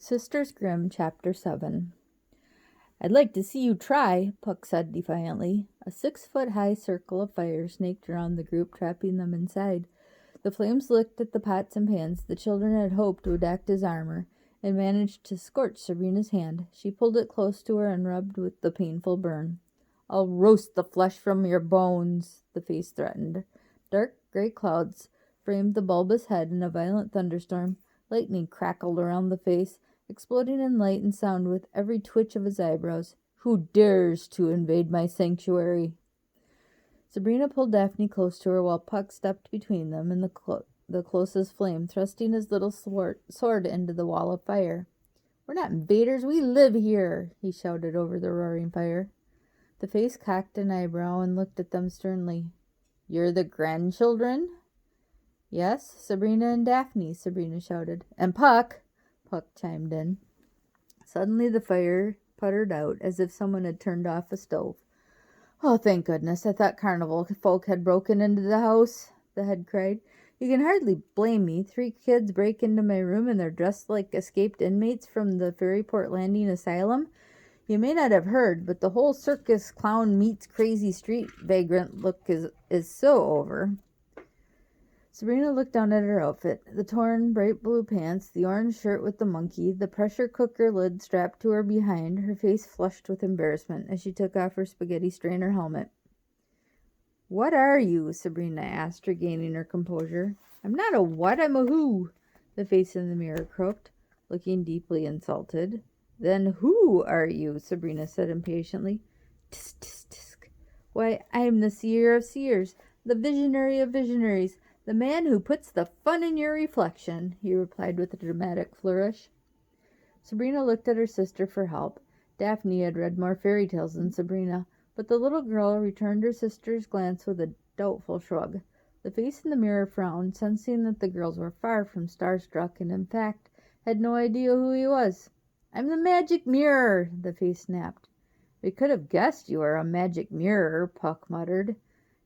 Sisters Grimm, Chapter 7. "I'd like to see you try," Puck said defiantly. A 6-foot-high circle of fire snaked around the group, trapping them inside. The flames licked at the pots and pans the children had hoped would act as armor, and managed to scorch Sabrina's hand. She pulled it close to her and rubbed with the painful burn. "I'll roast the flesh from your bones," the face threatened. Dark gray clouds framed the bulbous head in a violent thunderstorm. Lightning crackled around the face, exploding in light and sound with every twitch of his eyebrows. "Who dares to invade my sanctuary?" Sabrina pulled Daphne close to her while Puck stepped between them and the closest flame, thrusting his little sword into the wall of fire. "We're not invaders, we live here," he shouted over the roaring fire. The face cocked an eyebrow and looked at them sternly. "You're the grandchildren?" "Yes, Sabrina and Daphne," Sabrina shouted. "And Puck," Puck chimed in. Suddenly the fire puttered out as if someone had turned off a stove. "Oh, thank goodness. I thought carnival folk had broken into the house," the head cried. "You can hardly blame me. 3 kids break into my room and they're dressed like escaped inmates from the Ferryport Landing Asylum. You may not have heard, but the whole circus clown meets crazy street vagrant look is so over." Sabrina looked down at her outfit. The torn, bright blue pants, the orange shirt with the monkey, the pressure cooker lid strapped to her behind, her face flushed with embarrassment as she took off her spaghetti strainer helmet. "What are you?" Sabrina asked, regaining her composure. "I'm not a what, I'm a who," the face in the mirror croaked, looking deeply insulted. "Then who are you?" Sabrina said impatiently. "Tisk, tisk, tisk. Why, I'm the seer of seers, the visionary of visionaries, the man who puts the fun in your reflection," he replied with a dramatic flourish. Sabrina looked at her sister for help. Daphne had read more fairy tales than Sabrina, but the little girl returned her sister's glance with a doubtful shrug. The face in the mirror frowned, sensing that the girls were far from starstruck and, in fact, had no idea who he was. "I'm the magic mirror," the face snapped. "We could have guessed you were a magic mirror," Puck muttered.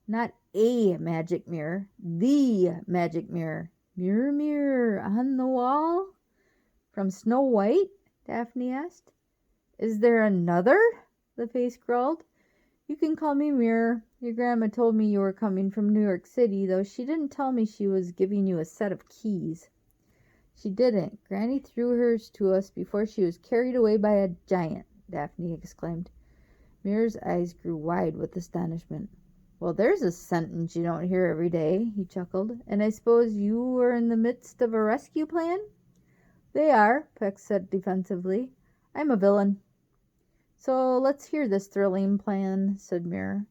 "Not a magic mirror, the magic mirror. Mirror, mirror on the wall?" "From Snow White?" Daphne asked. "Is there another?" the face growled. "You can call me Mirror. Your grandma told me you were coming from New York City, though she didn't tell me she was giving you a set of keys." "She didn't. Granny threw hers to us before she was carried away by a giant," Daphne exclaimed. Mirror's eyes grew wide with astonishment. "Well, there's a sentence you don't hear every day," he chuckled. "And I suppose you were in the midst of a rescue plan?" "They are," Puck said defensively. "I'm a villain." "So let's hear this thrilling plan," said Mirror.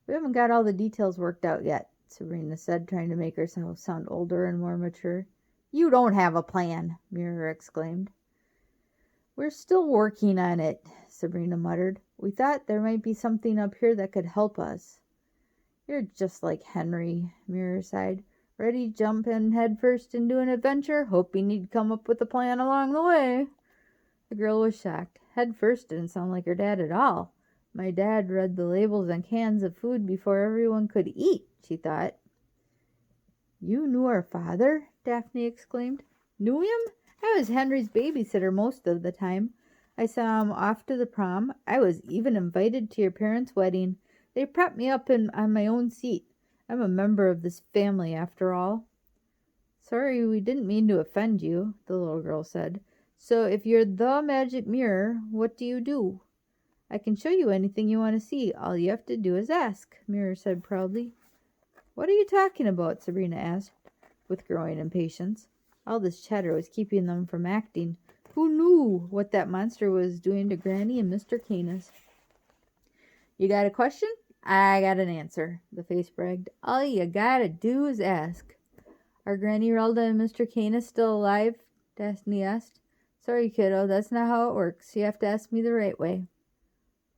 "We haven't got all the details worked out yet," Sabrina said, trying to make herself sound older and more mature. "You don't have a plan," Mirror exclaimed. "We're still working on it," Sabrina muttered. "We thought there might be something up here that could help us." "You're just like Henry," Mirror sighed. "Ready to jump in head first into an adventure, hoping he'd come up with a plan along the way." The girl was shocked. Head first didn't sound like her dad at all. "My dad read the labels on cans of food before everyone could eat," she thought. "You knew our father?" Daphne exclaimed. "Knew him? I was Henry's babysitter most of the time. I saw him off to the prom. I was even invited to your parents' wedding. They propped me up on my own seat. I'm a member of this family, after all." "Sorry, we didn't mean to offend you," the little girl said. "So if you're the magic mirror, what do you do?" "I can show you anything you want to see. All you have to do is ask," Mirror said proudly. "What are you talking about?" Sabrina asked, with growing impatience. All this chatter was keeping them from acting. Who knew what that monster was doing to Granny and Mr. Canis? "You got a question? I got an answer," the face bragged. "All you gotta do is ask." "Are Granny Relda and Mr. Canis still alive?" Daphne asked. "Sorry, kiddo, that's not how it works. You have to ask me the right way."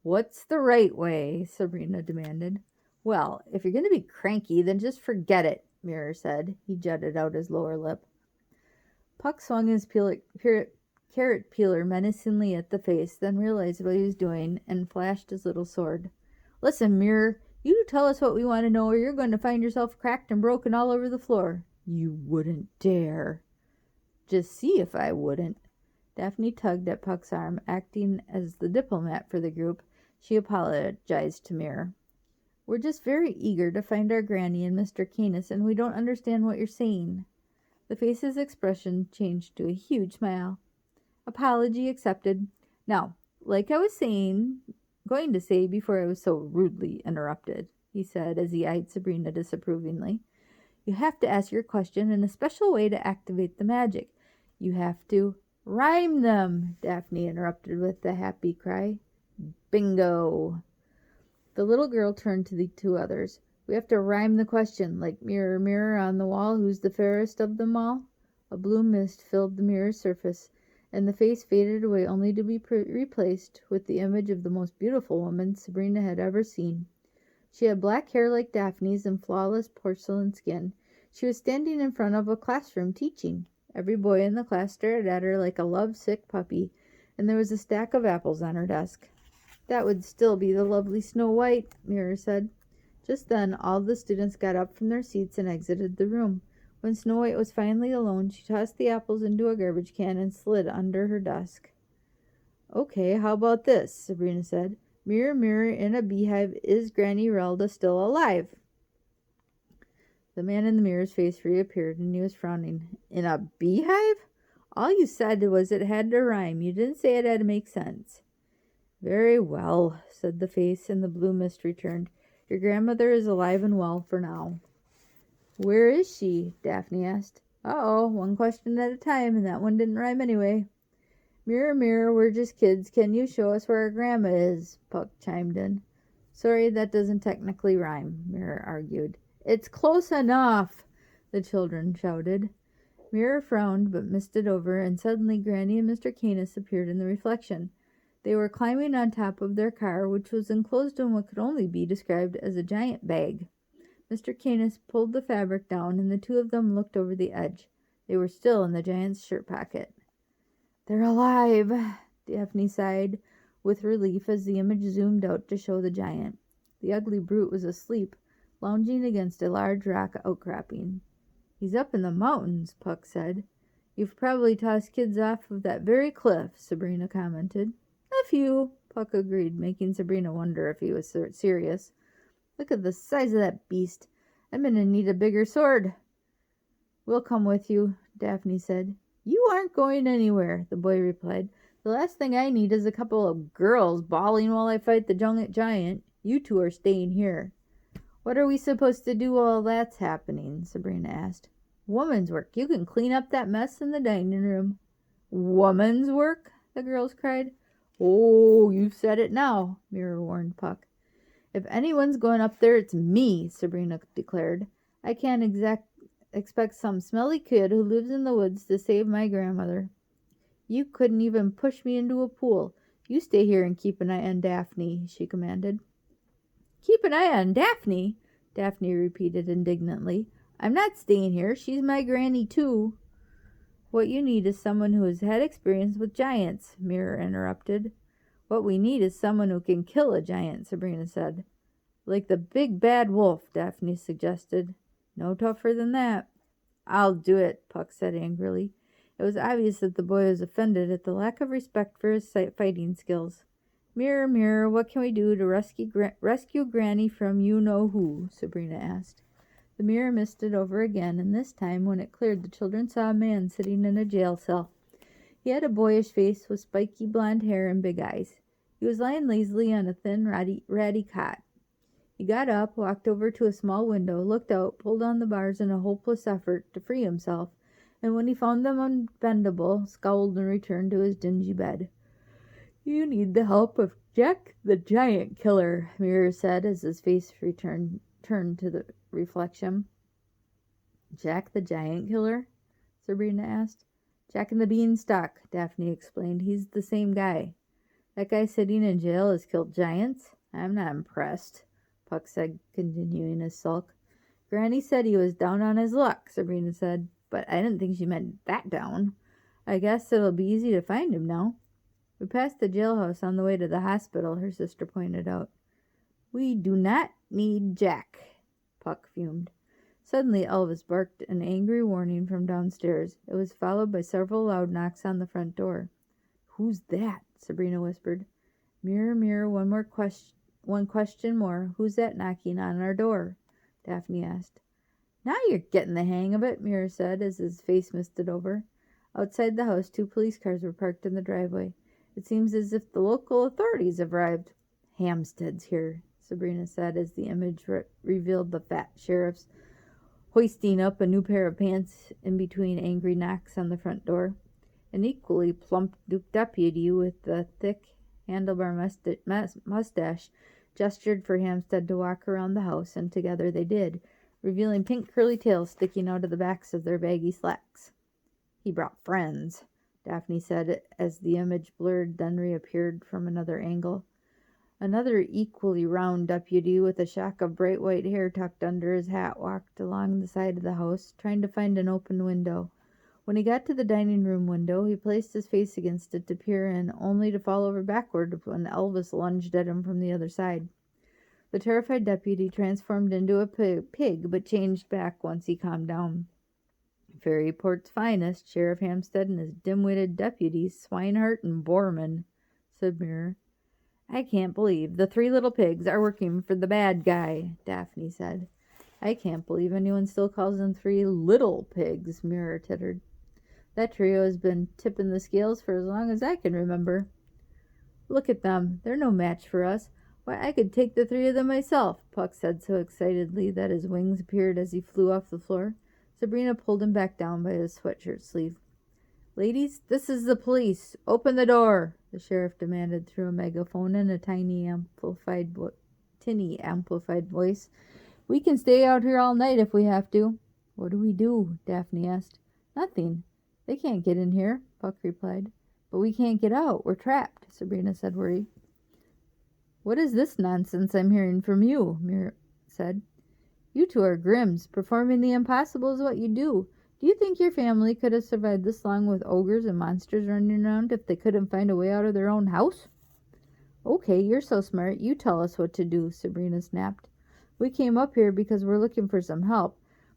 "What's the right way?" Sabrina demanded. "Well, if you're going to be cranky, then just forget it," Mirror said. He jutted out his lower lip. Puck swung his carrot peeler menacingly at the face, then realized what he was doing and flashed his little sword. "Listen, Mirror, you tell us what we want to know or you're going to find yourself cracked and broken all over the floor." "You wouldn't dare." "Just see if I wouldn't." Daphne tugged at Puck's arm, acting as the diplomat for the group. She apologized to Mirror. "We're just very eager to find our granny and Mr. Canis, and we don't understand what you're saying." The face's expression changed to a huge smile. "Apology accepted. Now, like I was going to say before I was so rudely interrupted," he said as he eyed Sabrina disapprovingly. "You have to ask your question in a special way to activate the magic. You have to—" "Rhyme them," Daphne interrupted with a happy cry. "Bingo!" The little girl turned to the two others. "We have to rhyme the question, like mirror, mirror on the wall, who's the fairest of them all?" A blue mist filled the mirror's surface, and the face faded away only to be replaced with the image of the most beautiful woman Sabrina had ever seen. She had black hair like Daphne's and flawless porcelain skin. She was standing in front of a classroom teaching. Every boy in the class stared at her like a love-sick puppy, and there was a stack of apples on her desk. "That would still be the lovely Snow White," Mirror said. Just then all the students got up from their seats and exited the room. When Snow White was finally alone, she tossed the apples into a garbage can and slid under her desk. "Okay, how about this?" Sabrina said. "Mirror, mirror in a beehive, is Granny Relda still alive?" The man in the mirror's face reappeared, and he was frowning. "In a beehive? All you said was it had to rhyme. You didn't say it had to make sense." "Very well," said the face, and the blue mist returned. "Your grandmother is alive and well for now." "Where is she?" Daphne asked. "Uh-oh, one question at a time, and that one didn't rhyme anyway." "Mirror, mirror, we're just kids. Can you show us where our grandma is?" Puck chimed in. "Sorry, that doesn't technically rhyme," Mirror argued. "It's close enough," the children shouted. Mirror frowned, but misted over, and suddenly Granny and Mr. Canis appeared in the reflection. They were climbing on top of their car, which was enclosed in what could only be described as a giant bag. Mr. Canis pulled the fabric down, and the two of them looked over the edge. They were still in the giant's shirt pocket. "They're alive," Daphne sighed with relief as the image zoomed out to show the giant. The ugly brute was asleep, lounging against a large rock outcropping. "He's up in the mountains," Puck said. "You've probably tossed kids off of that very cliff," Sabrina commented. "A few," Puck agreed, making Sabrina wonder if he was serious. "Look at the size of that beast. I'm gonna need a bigger sword." "We'll come with you," Daphne said. "You aren't going anywhere," the boy replied. "The last thing I need is a couple of girls bawling while I fight the giant. You two are staying here." "What are we supposed to do while that's happening?" Sabrina asked. "Woman's work. You can clean up that mess in the dining room." "Woman's work?" the girls cried. "Oh, you've said it now," Mirror warned Puck. "If anyone's going up there, it's me," Sabrina declared. "I can't expect some smelly kid who lives in the woods to save my grandmother. You couldn't even push me into a pool. You stay here and keep an eye on Daphne," she commanded. "Keep an eye on Daphne?" Daphne repeated indignantly. "I'm not staying here. She's my granny, too." "What you need is someone who has had experience with giants," Mirror interrupted. "What we need is someone who can kill a giant," Sabrina said. "Like the big bad wolf," Daphne suggested. "No tougher than that." "I'll do it," Puck said angrily. It was obvious that the boy was offended at the lack of respect for his fighting skills. "Mirror, mirror, what can we do to rescue Granny from you-know-who?" Sabrina asked. The mirror misted over again, and this time, when it cleared, the children saw a man sitting in a jail cell. He had a boyish face with spiky blonde hair and big eyes. He was lying lazily on a thin, ratty cot. He got up, walked over to a small window, looked out, pulled on the bars in a hopeless effort to free himself, and when he found them unbendable, scowled and returned to his dingy bed. "You need the help of Jack the Giant Killer," Mirror said as his face turned to the reflection. "Jack the Giant Killer?" Sabrina asked. "Jack and the Beanstalk," Daphne explained. "He's the same guy. That guy sitting in jail has killed giants? I'm not impressed," Puck said, continuing his sulk. "Granny said he was down on his luck," Sabrina said, "but I didn't think she meant that down. I guess it'll be easy to find him now." "We passed the jailhouse on the way to the hospital," her sister pointed out. "We do not need Jack," Puck fumed. Suddenly Elvis barked an angry warning from downstairs. It was followed by several loud knocks on the front door. "Who's that?" Sabrina whispered. "Mirror, mirror, one question more. Who's that knocking on our door?" Daphne asked. "Now you're getting the hang of it," Mirror said as his face misted over. Outside the house, 2 police cars were parked in the driveway. "It seems as if the local authorities have arrived." "Hampstead's here," Sabrina said as the image revealed the fat sheriff's hoisting up a new pair of pants in between angry knocks on the front door. An equally plump deputy with a thick handlebar mustache gestured for Hampstead to walk around the house, and together they did, revealing pink curly tails sticking out of the backs of their baggy slacks. "He brought friends," Daphne said as the image blurred, then reappeared from another angle. Another equally round deputy with a shock of bright white hair tucked under his hat walked along the side of the house, trying to find an open window. When he got to the dining room window, he placed his face against it to peer in, only to fall over backward when Elvis lunged at him from the other side. The terrified deputy transformed into a pig, but changed back once he calmed down. "Fairport's finest, Sheriff Hampstead and his dim-witted deputies, Swinehart and Borman," said Mirror. "I can't believe the 3 little pigs are working for the bad guy," Daphne said. "I can't believe anyone still calls them 3 little pigs," Mirror tittered. "That trio has been tipping the scales for as long as I can remember." "Look at them. They're no match for us. Why, I could take the 3 of them myself," Puck said so excitedly that his wings appeared as he flew off the floor. Sabrina pulled him back down by his sweatshirt sleeve. "Ladies, this is the police. Open the door," the sheriff demanded through a megaphone in a tinny amplified voice. "We can stay out here all night if we have to." "What do we do?" Daphne asked. "Nothing. They can't get in here," Puck replied. "But we can't get out. We're trapped," Sabrina said, worried. "What is this nonsense I'm hearing from you?" Mirror said. "You 2 are Grimms. Performing the impossible is what you do. Do you think your family could have survived this long with ogres and monsters running around if they couldn't find a way out of their own house?" "Okay, you're so smart. You tell us what to do," Sabrina snapped. "We came up here because we're looking for some help.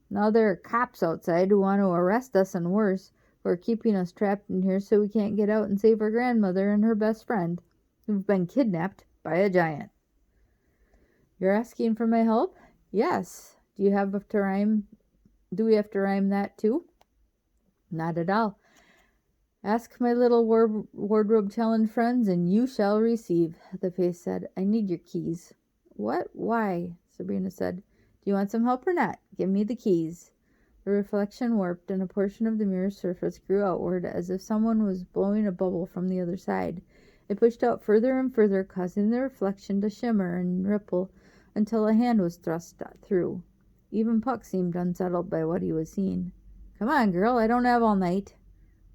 Now there are cops outside who want to arrest us and worse, who are keeping us trapped in here so we can't get out and save our grandmother and her best friend, who've been kidnapped by a giant." "You're asking for my help?" "Yes. Do we have to rhyme that too?" "Not at all. Ask my little wardrobe challenge friends and you shall receive," the face said. "I need your keys." "What? Why?" Sabrina said. "Do you want some help or not? Give me the keys." The reflection warped and a portion of the mirror's surface grew outward as if someone was blowing a bubble from the other side. It pushed out further and further, causing the reflection to shimmer and ripple until a hand was thrust through. Even Puck seemed unsettled by what he was seeing. "Come on, girl, I don't have all night,"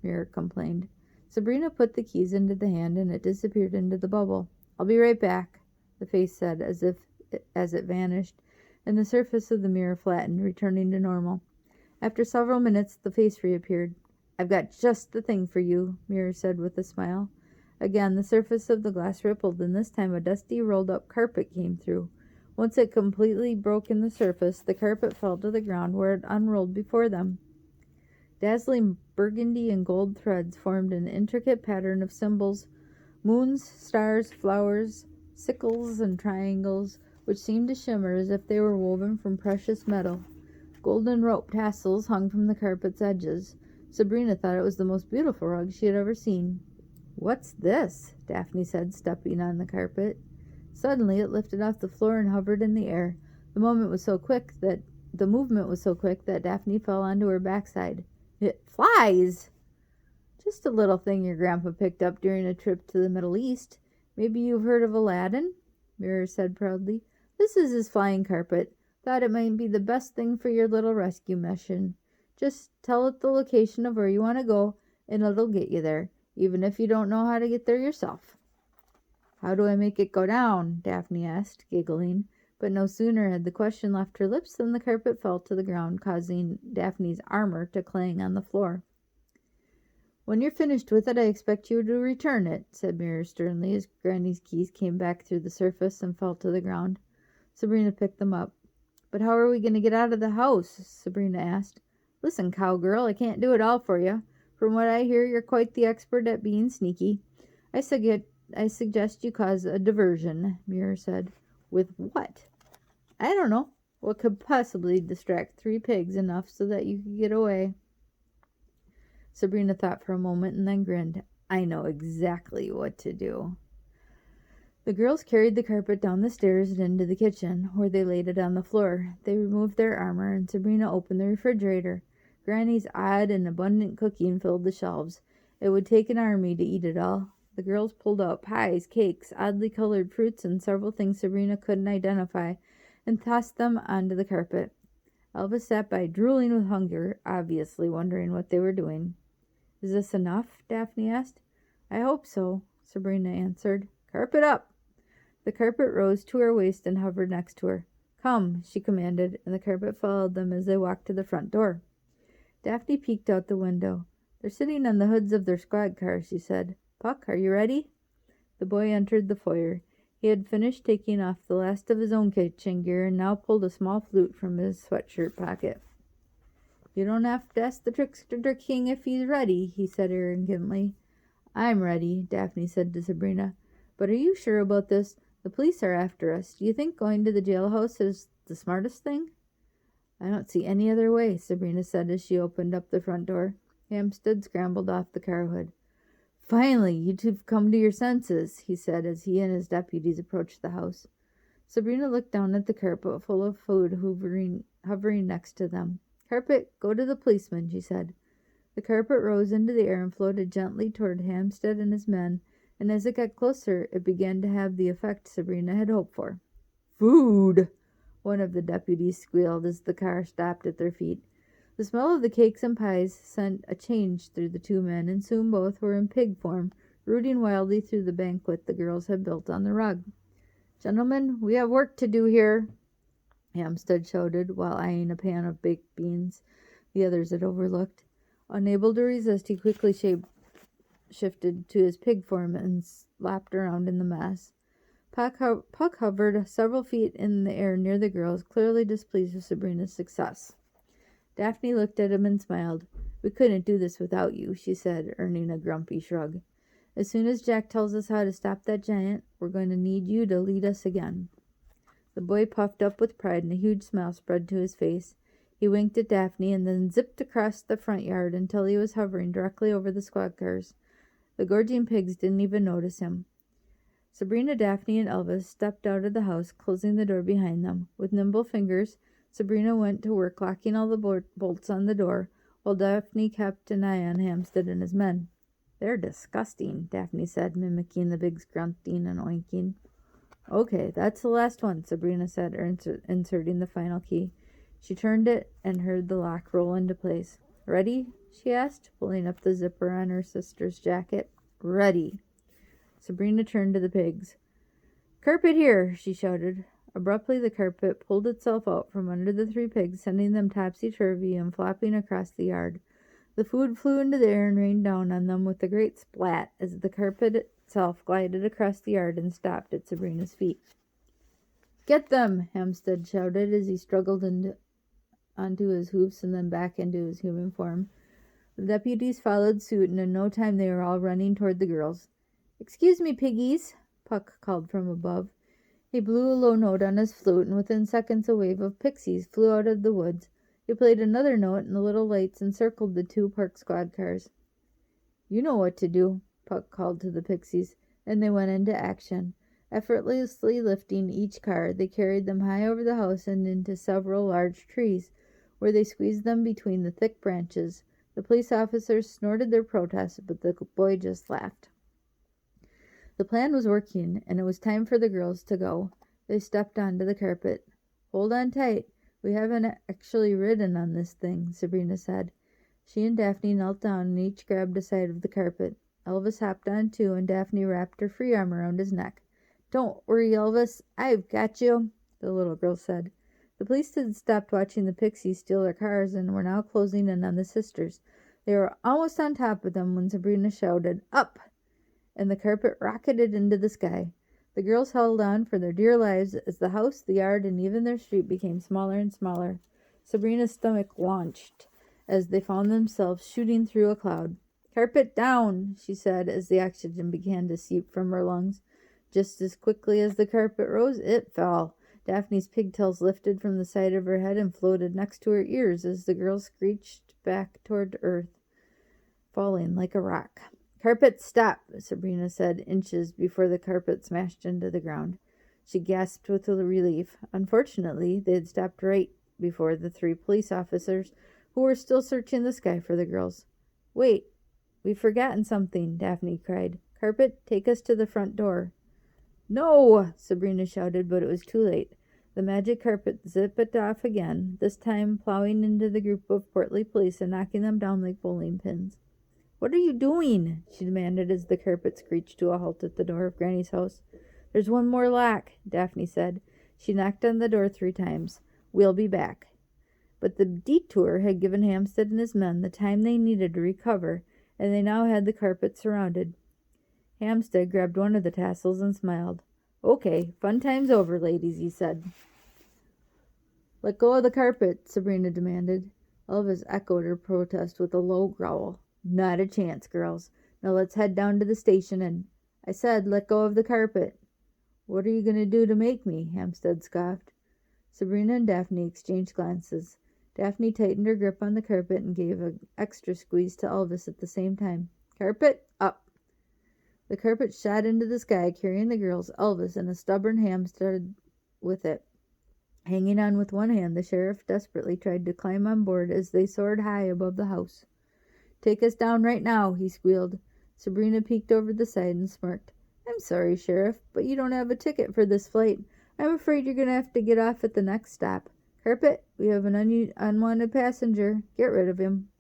Mirror complained. Sabrina put the keys into the hand and it disappeared into the bubble. "I'll be right back," the face said as it vanished, and the surface of the mirror flattened, returning to normal. After several minutes, the face reappeared. "I've got just the thing for you," Mirror said with a smile. Again, the surface of the glass rippled, and this time a dusty, rolled-up carpet came through. Once it completely broke in the surface, the carpet fell to the ground where it unrolled before them. Dazzling burgundy and gold threads formed an intricate pattern of symbols, moons, stars, flowers, sickles, and triangles, which seemed to shimmer as if they were woven from precious metal. Golden rope tassels hung from the carpet's edges. Sabrina thought it was the most beautiful rug she had ever seen. "What's this?" Daphne said, stepping on the carpet. Suddenly it lifted off the floor and hovered in the air. The movement was so quick that Daphne fell onto her backside. "It flies!" "Just a little thing your grandpa picked up during a trip to the Middle East. Maybe you've heard of Aladdin?" Mirror said proudly. "This is his flying carpet. Thought it might be the best thing for your little rescue mission. Just tell it the location of where you want to go, and it'll get you there, even if you don't know how to get there yourself." "How do I make it go down?" Daphne asked, giggling. But no sooner had the question left her lips than the carpet fell to the ground, causing Daphne's armor to clang on the floor. "When you're finished with it, I expect you to return it," said Mirror sternly as Granny's keys came back through the surface and fell to the ground. Sabrina picked them up. "But how are we going to get out of the house?" Sabrina asked. "Listen, cowgirl, I can't do it all for you. From what I hear, you're quite the expert at being sneaky. I suggest you cause a diversion, Mirror said. With what? I don't know. What could possibly distract 3 pigs enough so that you could get away? Sabrina thought for a moment and then grinned. I know exactly what to do. The girls carried the carpet down the stairs and into the kitchen, where they laid it on the floor. They removed their armor, and Sabrina opened the refrigerator. Granny's odd and abundant cooking filled the shelves. It would take an army to eat it all. The girls pulled out pies, cakes, oddly colored fruits, and several things Sabrina couldn't identify, and tossed them onto the carpet. Elvis sat by, drooling with hunger, obviously wondering what they were doing. Is this enough? Daphne asked. I hope so, Sabrina answered. Carpet up! The carpet rose to her waist and hovered next to her. Come, she commanded, and the carpet followed them as they walked to the front door. Daphne peeked out the window. They're sitting on the hoods of their squad cars, she said. Puck, are you ready? The boy entered the foyer. He had finished taking off the last of his own kitchen gear and now pulled a small flute from his sweatshirt pocket. You don't have to ask the trickster king if he's ready, he said arrogantly. I'm ready, Daphne said to Sabrina. But are you sure about this? The police are after us. Do you think going to the jailhouse is the smartest thing? I don't see any other way, Sabrina said as she opened up the front door. Hampstead scrambled off the car hood. Finally, you two've come to your senses, he said as he and his deputies approached the house. Sabrina looked down at the carpet full of food hovering next to them. Carpet, go to the policeman, she said. The carpet rose into the air and floated gently toward Hampstead and his men, and as it got closer, it began to have the effect Sabrina had hoped for. Food! One of the deputies squealed as the car stopped at their feet. The smell of the cakes and pies sent a change through the 2 men, and soon both were in pig form, rooting wildly through the banquet the girls had built on the rug. Gentlemen, we have work to do here, Hampstead shouted, while eyeing a pan of baked beans the others had overlooked. Unable to resist, he quickly shifted to his pig form and slapped around in the mess. Puck hovered several feet in the air near the girls, clearly displeased with Sabrina's success. Daphne looked at him and smiled. We couldn't do this without you, she said, earning a grumpy shrug. As soon as Jack tells us how to stop that giant, we're going to need you to lead us again. The boy puffed up with pride and a huge smile spread to his face. He winked at Daphne and then zipped across the front yard until he was hovering directly over the squad cars. The gorging pigs didn't even notice him. Sabrina, Daphne, and Elvis stepped out of the house, closing the door behind them. With nimble fingers, Sabrina went to work locking all the bolts on the door, while Daphne kept an eye on Hampstead and his men. They're disgusting, Daphne said, mimicking the pigs' grunting and oinking. Okay, that's the last one, Sabrina said, inserting the final key. She turned it and heard the lock roll into place. Ready? She asked, pulling up the zipper on her sister's jacket. Ready. Sabrina turned to the pigs. Carpet here, she shouted. Abruptly, the carpet pulled itself out from under the 3 pigs, sending them topsy-turvy and flopping across the yard. The food flew into the air and rained down on them with a great splat as the carpet itself glided across the yard and stopped at Sabrina's feet. Get them, Hampstead shouted as he struggled onto his hoofs and then back into his human form. The deputies followed suit, and in no time they were all running toward the girls. Excuse me, piggies, Puck called from above. He blew a low note on his flute, and within seconds a wave of pixies flew out of the woods. He played another note, and the little lights encircled the 2 park squad cars. You know what to do, Puck called to the pixies, and they went into action. Effortlessly lifting each car, they carried them high over the house and into several large trees, where they squeezed them between the thick branches. The police officers snorted their protest, but the boy just laughed. The plan was working, and it was time for the girls to go. They stepped onto the carpet. Hold on tight. We haven't actually ridden on this thing, Sabrina said. She and Daphne knelt down and each grabbed a side of the carpet. Elvis hopped on too, and Daphne wrapped her free arm around his neck. Don't worry, Elvis. I've got you, the little girl said. The police had stopped watching the pixies steal their cars and were now closing in on the sisters. They were almost on top of them when Sabrina shouted, Up! And the carpet rocketed into the sky. The girls held on for their dear lives as the house, the yard, and even their street became smaller and smaller. Sabrina's stomach launched as they found themselves shooting through a cloud. "Carpet down," she said as the oxygen began to seep from her lungs. Just as quickly as the carpet rose, it fell. Daphne's pigtails lifted from the side of her head and floated next to her ears as the girl screeched back toward earth, falling like a rock. "Carpet, stop," Sabrina said, inches before the carpet smashed into the ground. She gasped with relief. Unfortunately, they had stopped right before the 3 police officers, who were still searching the sky for the girls. "Wait, we've forgotten something," Daphne cried. "Carpet, take us to the front door." "No!" Sabrina shouted, but it was too late. The magic carpet zipped off again, this time plowing into the group of portly police and knocking them down like bowling pins. "What are you doing?" she demanded as the carpet screeched to a halt at the door of Granny's house. "There's one more lock," Daphne said. She knocked on the door 3 times. "We'll be back." But the detour had given Hampstead and his men the time they needed to recover, and they now had the carpet surrounded. Hampstead grabbed one of the tassels and smiled. "Okay, fun time's over, ladies," he said. "Let go of the carpet," Sabrina demanded. Elvis echoed her protest with a low growl. "Not a chance, girls. Now let's head down to the station and—" "I said let go of the carpet." "What are you going to do to make me?" Hampstead scoffed. Sabrina and Daphne exchanged glances. Daphne tightened her grip on the carpet and gave an extra squeeze to Elvis at the same time. "Carpet, up!" The carpet shot into the sky, carrying the girls, Elvis, and a stubborn Hampstead with it. Hanging on with one hand, the sheriff desperately tried to climb on board as they soared high above the house. "Take us down right now," he squealed. Sabrina peeked over the side and smirked. "I'm sorry, Sheriff, but you don't have a ticket for this flight. I'm afraid you're going to have to get off at the next stop. Carpet, we have an unwanted passenger. Get rid of him."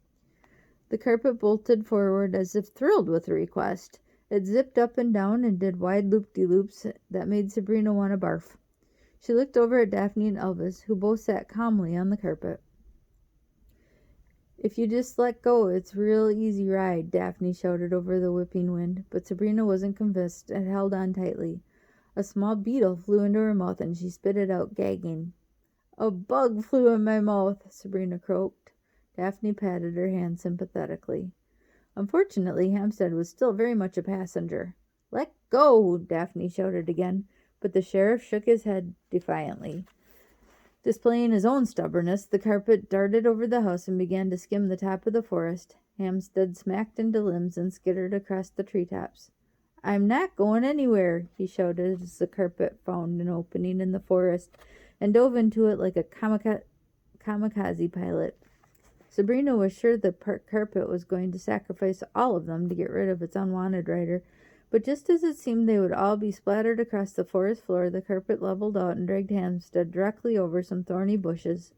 The carpet bolted forward as if thrilled with the request. It zipped up and down and did wide loop-de-loops that made Sabrina want to barf. She looked over at Daphne and Elvis, who both sat calmly on the carpet. "If you just let go, it's a real easy ride," Daphne shouted over the whipping wind, but Sabrina wasn't convinced and held on tightly. A small beetle flew into her mouth and she spit it out, gagging. "A bug flew in my mouth," Sabrina croaked. Daphne patted her hand sympathetically. Unfortunately, Hampstead was still very much a passenger. "Let go!" Daphne shouted again, but the sheriff shook his head defiantly. Displaying his own stubbornness, the carpet darted over the house and began to skim the top of the forest. Hampstead smacked into limbs and skittered across the treetops. "I'm not going anywhere," he shouted as the carpet found an opening in the forest and dove into it like a kamikaze pilot. Sabrina was sure the carpet was going to sacrifice all of them to get rid of its unwanted rider, but just as it seemed they would all be splattered across the forest floor, the carpet leveled out and dragged Hampstead directly over some thorny bushes.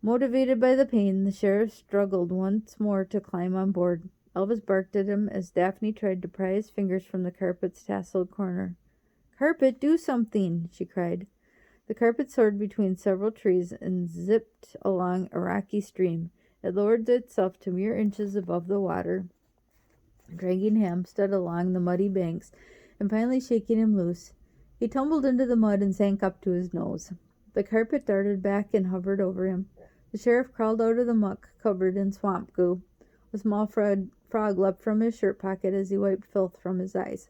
Motivated by the pain, the sheriff struggled once more to climb on board. Elvis barked at him as Daphne tried to pry his fingers from the carpet's tasseled corner. "Carpet, do something!" she cried. The carpet soared between several trees and zipped along a rocky stream. It lowered itself to mere inches above the water, dragging Hampstead along the muddy banks and finally shaking him loose. He tumbled into the mud and sank up to his nose. The carpet darted back and hovered over him. The sheriff crawled out of the muck covered in swamp goo. A small frog leapt from his shirt pocket as he wiped filth from his eyes.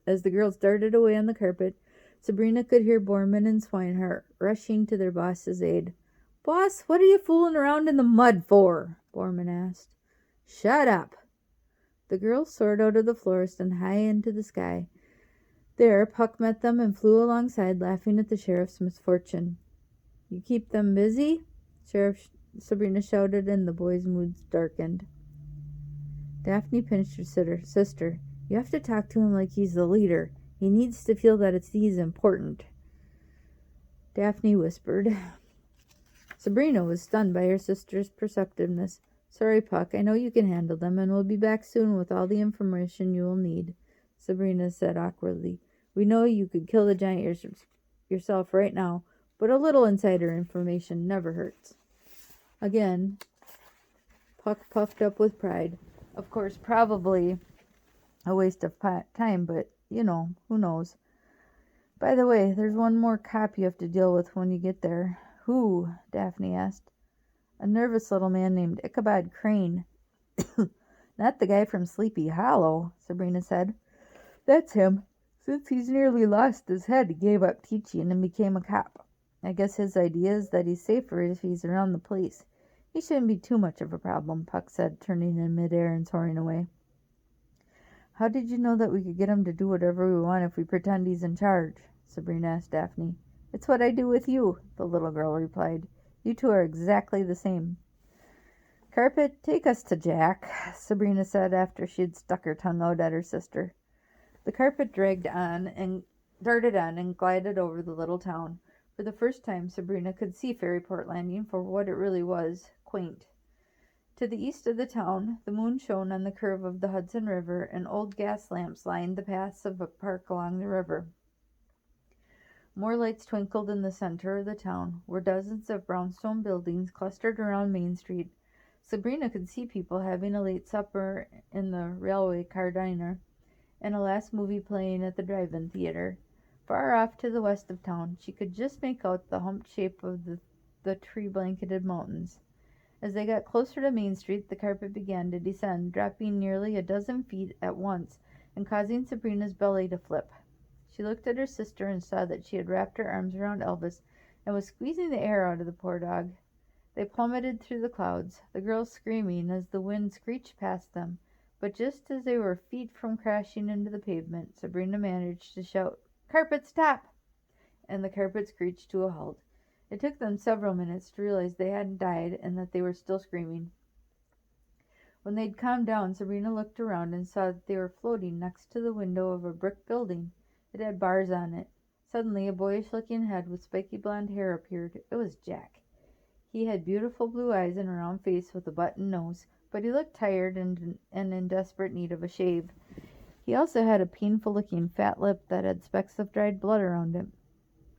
As the girls darted away on the carpet, Sabrina could hear Borman and Swinehart rushing to their boss's aid. "Boss, what are you fooling around in the mud for?" Borman asked. "Shut up." The girls soared out of the forest and high into the sky. There, Puck met them and flew alongside, laughing at the sheriff's misfortune. "You keep them busy?" Sabrina shouted, and the boys' moods darkened. Daphne pinched her sister. "You have to talk to him like he's the leader. He needs to feel that he's important." Daphne whispered. Sabrina was stunned by her sister's perceptiveness. "Sorry, Puck. I know you can handle them, and we'll be back soon with all the information you will need," Sabrina said awkwardly. "We know you could kill the giant yourself right now, but a little insider information never hurts." Again, Puck puffed up with pride. Of course, probably a waste of time, but, who knows. "By the way, there's one more cop you have to deal with when you get there." "Who?" Daphne asked. "A nervous little man named Ichabod Crane." Not the guy from Sleepy Hollow, Sabrina said. That's him. Since he's nearly lost his head, he gave up teaching and became a cop. I guess his idea is that he's safer if he's around the police. He shouldn't be too much of a problem, Puck said, turning in midair and soaring away. How did you know that we could get him to do whatever we want if we pretend he's in charge? Sabrina asked Daphne. It's what I do with you, the little girl replied. You two are exactly the same. Carpet, take us to Jack, Sabrina said after she had stuck her tongue out at her sister. The carpet darted on and glided over the little town. For the first time, Sabrina could see Fairyport Landing for what it really was, quaint. To the east of the town, the moon shone on the curve of the Hudson River, and old gas lamps lined the paths of a park along the river. More lights twinkled in the center of the town, where dozens of brownstone buildings clustered around Main Street. Sabrina could see people having a late supper in the railway car diner, and a last movie playing at the drive-in theater. Far off to the west of town, she could just make out the humped shape of the tree-blanketed mountains. As they got closer to Main Street, the carpet began to descend, dropping nearly a dozen feet at once and causing Sabrina's belly to flip. She looked at her sister and saw that she had wrapped her arms around Elvis and was squeezing the air out of the poor dog. They plummeted through the clouds, the girls screaming as the wind screeched past them. But just as they were feet from crashing into the pavement, Sabrina managed to shout, "Carpet, stop!" And the carpet screeched to a halt. It took them several minutes to realize they hadn't died and that they were still screaming. When they'd calmed down, Sabrina looked around and saw that they were floating next to the window of a brick building. It had bars on it. Suddenly, a boyish-looking head with spiky blonde hair appeared. It was Jack. He had beautiful blue eyes and a round face with a button nose, but he looked tired and in desperate need of a shave. He also had a painful-looking fat lip that had specks of dried blood around it.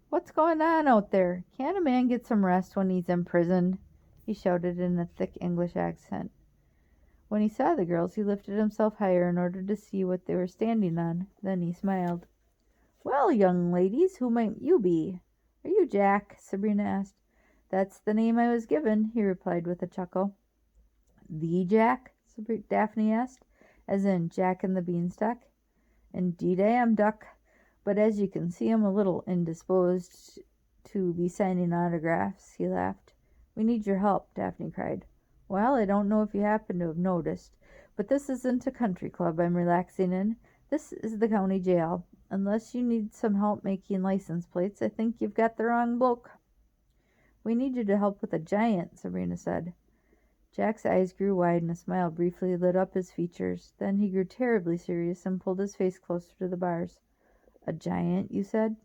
"What's going on out there? Can't a man get some rest when he's in prison?" he shouted in a thick English accent. When he saw the girls, he lifted himself higher in order to see what they were standing on. Then he smiled. "Well, young ladies, who might you be?" "Are you Jack?" Sabrina asked. "That's the name I was given," he replied with a chuckle. "The Jack?" Daphne asked, as in Jack and the Beanstalk. "Indeed I am, Duck. But as you can see, I'm a little indisposed to be signing autographs," he laughed. "We need your help," Daphne cried. "Well, I don't know if you happen to have noticed, but this isn't a country club I'm relaxing in. This is the county jail. Unless you need some help making license plates, I think you've got the wrong bloke." "We need you to help with a giant," Sabrina said. Jack's eyes grew wide and a smile briefly lit up his features. Then he grew terribly serious and pulled his face closer to the bars. "A giant, you said?"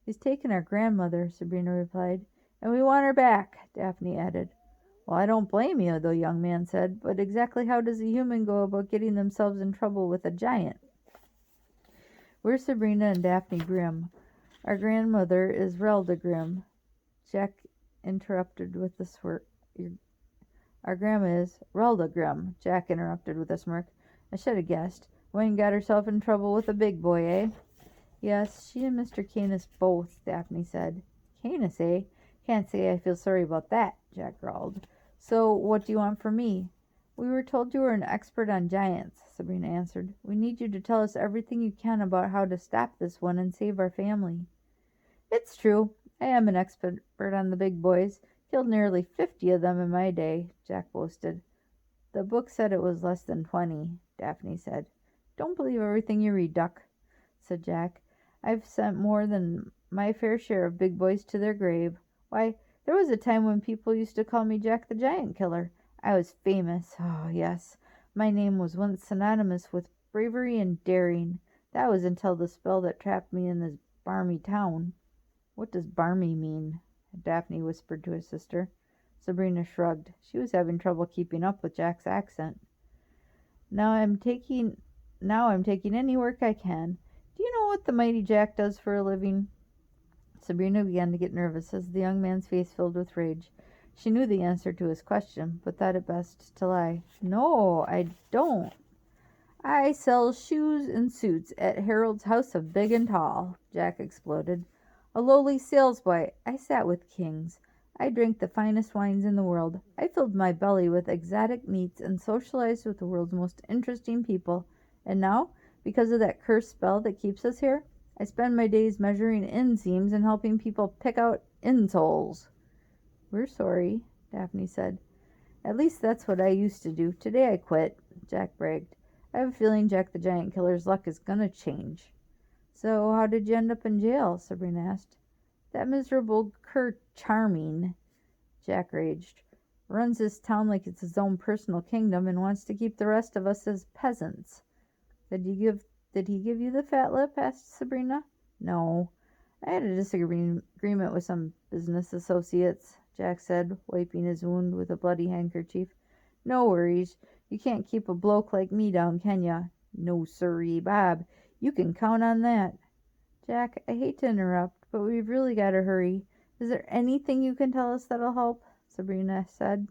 "He's taken our grandmother," Sabrina replied. "And we want her back," Daphne added. "Well, I don't blame you," the young man said. "But exactly how does a human go about getting themselves in trouble with a giant?" "We're Sabrina and Daphne Grimm. Our grandmother is Relda Grimm," Jack interrupted with a smirk. "Our grandma is Relda Grimm," Jack interrupted with a smirk. "I should have guessed. Went and got herself in trouble with a big boy, eh?" "Yes, she and Mr. Canis both," Daphne said. "Canis, eh? Can't say I feel sorry about that," Jack growled. "So, what do you want from me?" "We were told you were an expert on giants," Sabrina answered. "We need you to tell us everything you can about how to stop this one and save our family." "It's true. I am an expert on the big boys. Killed nearly 50 of them in my day," Jack boasted. "The book said it was less than 20, Daphne said. "Don't believe everything you read, Duck," said Jack. "I've sent more than my fair share of big boys to their grave. Why, there was a time when people used to call me Jack the Giant Killer. I was famous. Oh, yes. My name was once synonymous with bravery and daring. That was until the spell that trapped me in this barmy town." "What does barmy mean?" Daphne whispered to her sister. Sabrina shrugged. She was having trouble keeping up with Jack's accent. Now I'm taking any work I can. Do you know what the mighty Jack does for a living?" Sabrina began to get nervous as the young man's face filled with rage. She knew the answer to his question, but thought it best to lie. "No, I don't. I sell shoes and suits at Harold's House of Big and Tall," Jack exploded. "A lowly salesboy. I sat with kings. I drank the finest wines in the world. I filled my belly with exotic meats and socialized with the world's most interesting people. And now, because of that cursed spell that keeps us here, I spend my days measuring inseams and helping people pick out insoles. We're sorry, Daphne said. At least that's what I used to do. Today I quit, Jack bragged. I have a feeling Jack the Giant Killer's luck is gonna change. So how did you end up in jail? Sabrina asked. That miserable cur Charming, Jack raged, runs this town like it's his own personal kingdom and wants to keep the rest of us as peasants. Did he give you the fat lip? Asked Sabrina. No. I had a disagreement with some business associates, Jack said, wiping his wound with a bloody handkerchief. No worries. You can't keep a bloke like me down, can ya? No, sirree, Bob. You can count on that. Jack, I hate to interrupt, but we've really got to hurry. Is there anything you can tell us that'll help? Sabrina said.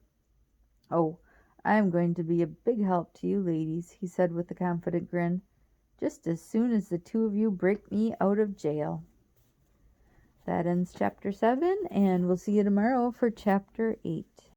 Oh, I am going to be a big help to you ladies, he said with a confident grin. Just as soon as the two of you break me out of jail. That ends chapter 7, and we'll see you tomorrow for chapter 8.